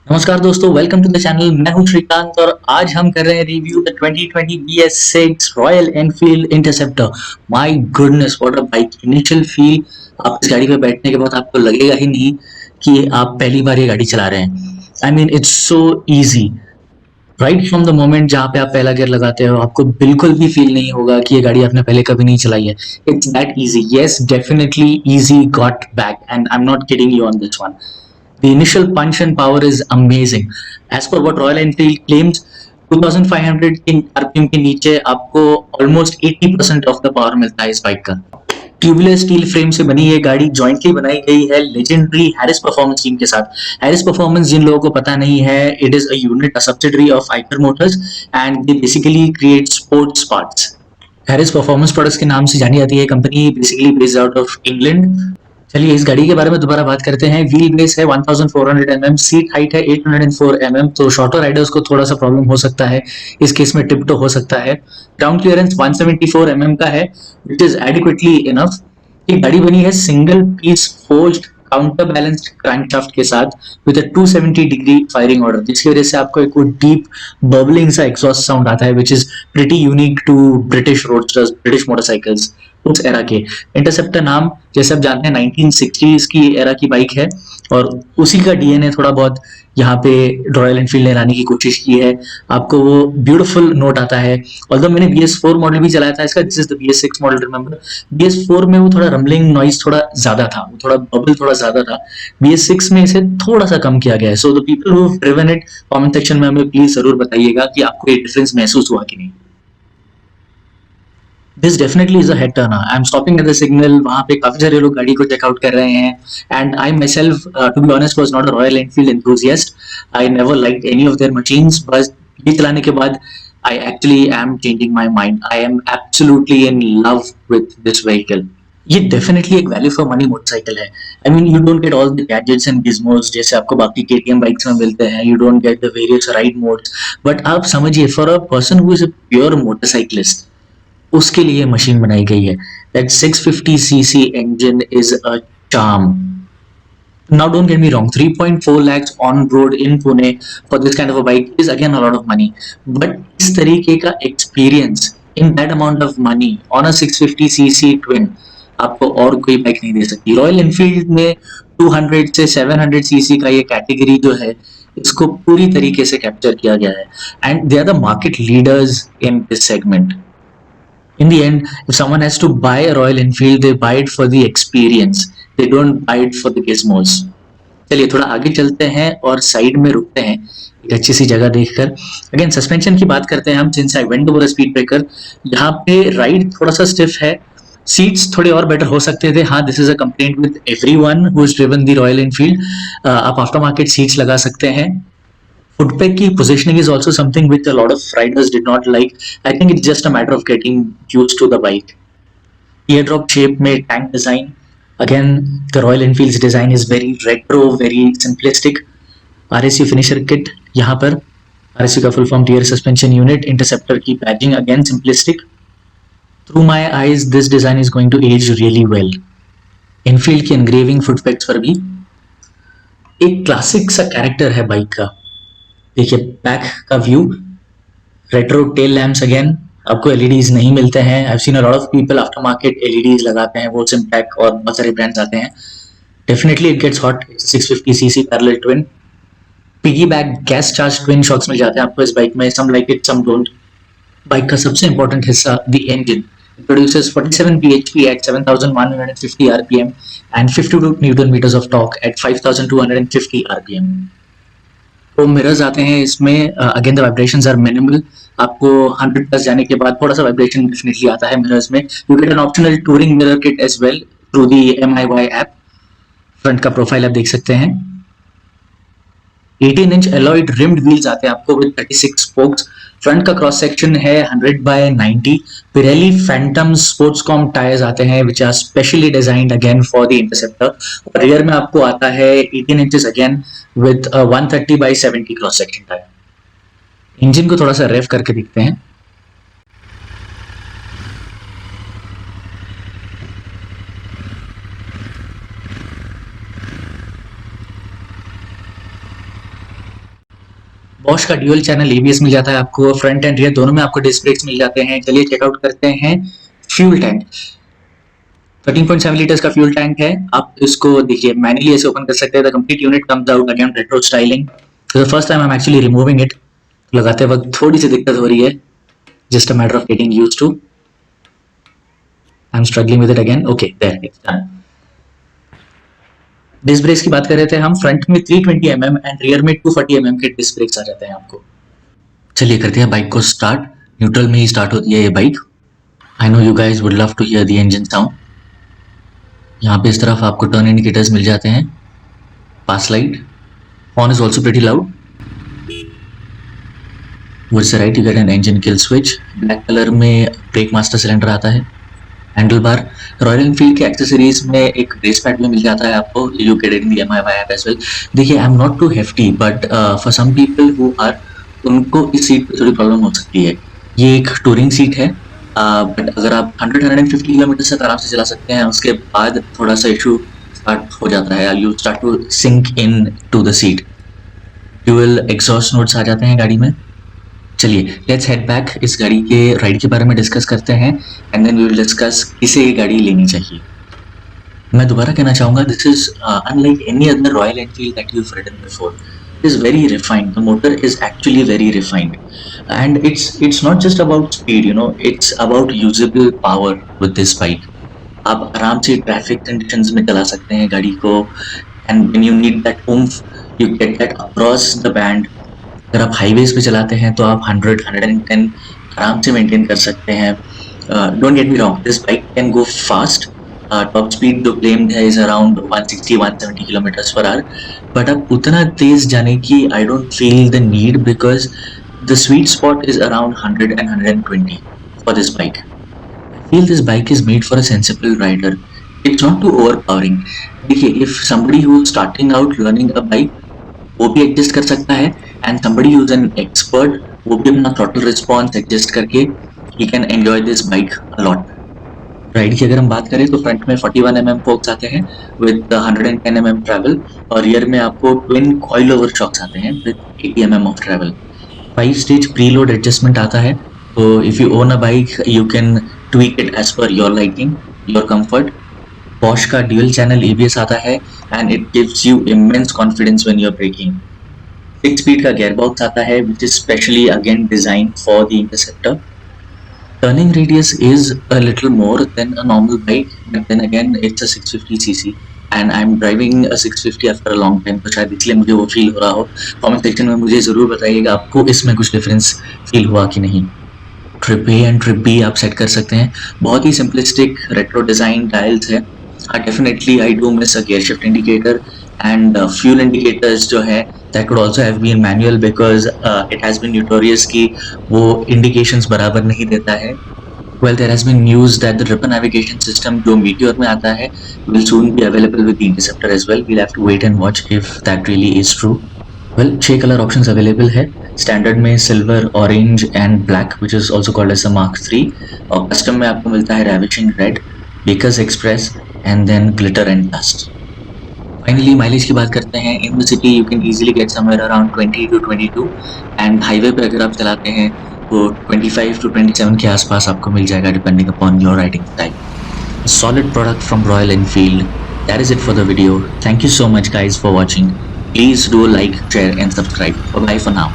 नमस्कार दोस्तों, welcome to the channel. मैं हूं श्रीकांत और आज हम कर रहे हैं review the 2020 BS6 royal Enfield interceptor. My goodness, what a bike! Initial feel, आप इस गाड़ी पे बैठने के बाद आपको लगेगा ही नहीं कि आप पहली बार ये गाड़ी चला रहे हैं। I mean it's so easy. Right from the moment जहाँ पे आप पहला गियर लगाते हो, आपको बिल्कुल भी फील नहीं होगा कि ये गाड़ी आपने पहले कभी नहीं चलाई है। It's that easy. Yes, definitely easy got back and I am not kidding you on this one. The initial punch and power is amazing. As per what Royal Enfield claims, 2500 की आरपीएम के नीचे आपको almost 80% of the power मिलता है इस bike का। Tubular steel frame से बनी ये गाड़ी जॉइंटली बनाई गई है लेजेंडरी हैरिस परफॉर्मेंस टीम के साथ। हैरिस परफॉर्मेंस जिन लोगों को पता नहीं है, it is a unit, a subsidiary of Eicher motors and they basically create sports parts. Harris performance products के नाम से जानी जाती है कंपनी, basically based out of England. चलिए इस गाड़ी के बारे में दोबारा बात करते हैं। व्हील बेस है 1400 mm, सीट हाइट है 804 mm, तो शॉर्टर राइडर्स को थोड़ा सा प्रॉब्लम हो सकता है, इस केस में टिप टो हो सकता है। ग्राउंड क्लियरेंस 174 mm का है, विच इज एडिक्वेटली इनफ। ये गाड़ी बनी है single piece forged counter balanced crankshaft के साथ with a 270 degree firing order, जिसकी वजह से आपको एक डीप बबलिंग सा एग्जॉस्ट साउंड आता है, which is pretty unique to British roadsters, British motorcycles उस एरा के। इंटरसेप्टर नाम जैसे आप जानते हैं 1960s की एरा की बाइक है और उसी का डीएनए थोड़ा बहुत यहाँ पे रॉयल एनफील्ड ने लाने की कोशिश की है। आपको वो ब्यूटीफुल नोट आता है। ऑल्दो मैंने BS4 मॉडल भी चलाया था इसका, this is the BS6 model. Remember, BS4 में वो थोड़ा रमलिंग नॉइज थोड़ा ज्यादा था, वो थोड़ा बबल थोड़ा ज्यादा था। BS6 में इसे थोड़ा सा कम किया गया है। So the people who have driven it, comment section में हमें प्लीज जरूर बताइएगा कि आपको ये डिफरेंस महसूस हुआ कि नहीं। This definitely is a head Turner. I am stopping at the signal, वहां पे काफी सारे लोग गाड़ी को चेकआउट कर रहे हैं and I myself to be honest was not a Royal Enfield enthusiast. I never like any of their machines, बस ये चलाने के बाद I actually am changing my mind. I am absolutely in love with this vehicle. ये definitely एक value for money motorcycle है। I mean you don't get all the gadgets and gizmos जैसे आपको बाकी केटीएम बाइक्स में मिलते हैं। You don't get the various ride modes, but आप समझिए for a person who is a pure motorcyclist, उसके लिए मशीन बनाई गई है। That 650cc engine is a charm. Now don't get me wrong, 3.4 lakhs on road in Pune for this kind of a bike is again a lot of money, but इस तरीके का experience in that amount of money on a 650cc twin आपको और कोई bike नहीं दे सकती। Royal Enfield में 200 से 700cc का ये कैटेगरी जो है, इसको पूरी तरीके से कैप्चर किया गया है and they are the market leaders in this segment. In the end, if someone has to buy a Royal Enfield, they buy it for the experience. They don't buy it for the gizmos. चलिए थोड़ा आगे चलते हैं और side में रुकते हैं एक अच्छी सी जगह देखकर। अगेन सस्पेंशन की बात करते हैं हम, since I went over speed breaker. यहाँ पे राइड थोड़ा सा स्टिफ है, सीट्स थोड़े और बेटर हो सकते थे। हाँ, this is a complaint with everyone who is driven the royal Enfield. आप आफ्टर मार्केट सीट्स लगा सकते हैं। Footpeg की positioning is also something which a lot of riders did not like. I think it's just a matter of getting used to the bike. Teardrop shape में tank design. Again, the Royal Enfield's design is very retro, very simplistic. RSU finisher kit यहाँ पर, RSU का full form rear suspension unit, Interceptor की badging again simplistic. Through my eyes, this design is going to age really well. Enfield की engraving footpegs पर भी एक classic सा character है बाइक का। देखिए बैक का view, retro tail lamps again, आपको एलईडीज नहीं मिलते हैं। I have seen a lot of people after market LEDs लगाते हैं, वो सिम्पैक और बहुत सारे ब्रांड्स आते हैं। Definitely it gets hot. 650cc parallel twin, piggy back gas charge twin shocks मिल जाते हैं आपको इस बाइक में। Some like it, some don't. Bike का सबसे इंपॉर्टेंट हिस्सा the engine. It produces 47 bhp at 7,150 rpm and 52 Newton meters of torque at 5,250 rpm. तो मिरर्स आते हैं इसमें, again the vibrations are minimal. आपको 100 प्लस जाने के बाद थोड़ा सा वाइब्रेशन डेफिनेटली आता है मिरर्स में। You get an optional touring mirror kit as well through the MIY app. Front का प्रोफाइल आप देख सकते हैं। 18 इंच एलॉयड रिम्ड व्हील्स आते हैं आपको विद 36 स्पोक्स। फ्रंट का क्रॉस सेक्शन है 100/90। पिरेली फैंटम स्पोर्ट्सकॉम टायर्स आते हैं which are specially designed again for the Interceptor. और रियर में आपको आता है 18 inches again with 130/70 cross section tyre. Engine को थोड़ा सा रेव करके देखते हैं। बॉश का ड्यूल चैनल एबीएस मिल जाता है आपको, फ्रंट एंड रियर दोनों में आपको डिस्क ब्रेक्स मिल जाते हैं। चलिए चेकआउट करते हैं फ्यूल टैंक। 13.7 लीटर्स का फ्यूल टैंक है। आप इसको देखिए मैनुअली ऐसे ओपन कर सकते हैं। The complete unit comes out again retro styling. The first time I am actually removing it. लगाते वक्त थोड़ी सी दिक्कत हो रही है, just a matter of getting used to. I am struggling with it again. Okay there it's done. Disc brakes की बात कर रहे थे हम, फ्रंट में 320 mm एंड रियर में 240 mm के डिस्क ब्रेक्स आ जाते हैं आपको। चलिए करते हैं बाइक को स्टार्ट। न्यूट्रल में ही स्टार्ट होती है ये bike. I know you guys would love to hear the engine sound. यहाँ पे इस तरफ आपको टर्न इंडिकेटर्स मिल जाते हैं, pass light, horn is also pretty loud. Towards the right you get an engine kill switch. Black colour में brake master cylinder आता है। हैंडल बार, रॉयल एनफील्ड के एक्सेसरीज में एक रेस पैड भी मिल जाता है आपको, you get in the MI app as well. देखिए I am not too hefty but for some people who are, उनको इस सीट पे थोड़ी प्रॉब्लम हो सकती है। ये एक टूरिंग सीट है, बट अगर आप 100-150 किलोमीटर तक आराम से चला सकते हैं। उसके बाद थोड़ा सा इशू स्टार्ट हो जाता है, you start to sink in to the seat. Dual exhaust notes आ जाते हैं गाड़ी में। चलिए लेट्स हेड बैक, इस गाड़ी के राइड के बारे में डिस्कस करते हैं and then we will discuss किसे ये गाड़ी लेनी चाहिए। मैं दोबारा कहना चाहूँगा, this is unlike any other Royal Enfield that you've ridden before. It is very refined. The motor is actually very refined, and it's not just about speed. It's about usable power with this bike. आप आराम से traffic conditions में चला सकते हैं गाड़ी को, and when you need that oomph, you get that across the band. अगर आप हाईवेज पे चलाते हैं तो आप 100-110 आराम से मेंटेन कर सकते हैं। Don't get me wrong, this bike can go fast. Top speed जो क्लेम्ड है is around 160-170 kilometres per hour, but अब उतना तेज जाने की I don't feel the need, because the sweet spot is around 100 and 120 for this bike. I feel this bike is made for a sensible rider. It's not too overpowering. देखिए, if somebody who is starting out learning a bike, वो भी adjust कर सकता है, and somebody who is an expert, वो भी अपना throttle response adjust करके he can enjoy this bike a lot. Ride की अगर हम बात करें तो फ्रंट में 41 mm फोक्स आते हैं विद 110 mm ट्रैवल, और रियर में आपको ट्विन कॉइल ओवर शॉक्स आते हैं with 80 mm of travel. 5 stage preload adjustment आता है, तो if you own a bike you can tweak it as per your liking, your comfort. Bosch का dual channel ABS आता है and it gives you immense confidence when you are braking. 6 speed का gear box आता है which is specially again design for the interceptor. Turning radius is a little more than a normal bike, but then again it's a 650cc and I'm driving a 650 after a long time, तो शायद इसलिए मुझे वो feel हो रहा हो। Comment section में मुझे ज़रूर बताइएगा आपको इसमें कुछ डिफरेंस फील हुआ कि नहीं। Trip A and trip B आप सेट कर सकते हैं, बहुत ही सिंपलिस्टिक रेट्रो डिज़ाइन डायल्स है। Definitely I do miss a gear shift indicator and fuel indicators जो है that could also have been manual because it has been notorious कि वो indications बराबर नहीं देता है। Well, there has been news that the Ripper navigation system जो Meteor में आता है will soon be available with the Interceptor as well. We'll have to wait and watch if that really is true. Well, 6 color options available है, standard में silver, orange and black, which is also called as a Mark III, और custom में आपको मिलता है ravishing red, Baker's Express and then glitter and dust. Finally mileage की बात करते हैं। In the city you can easily get somewhere around 20 to 22 and highway पे अगर आप चलाते हैं तो 25 to 27 के आसपास आपको मिल जाएगा depending upon your riding style. Solid product from Royal Enfield. That is it for the video. Thank you so much guys for watching. Please do like, share and subscribe. Bye for now.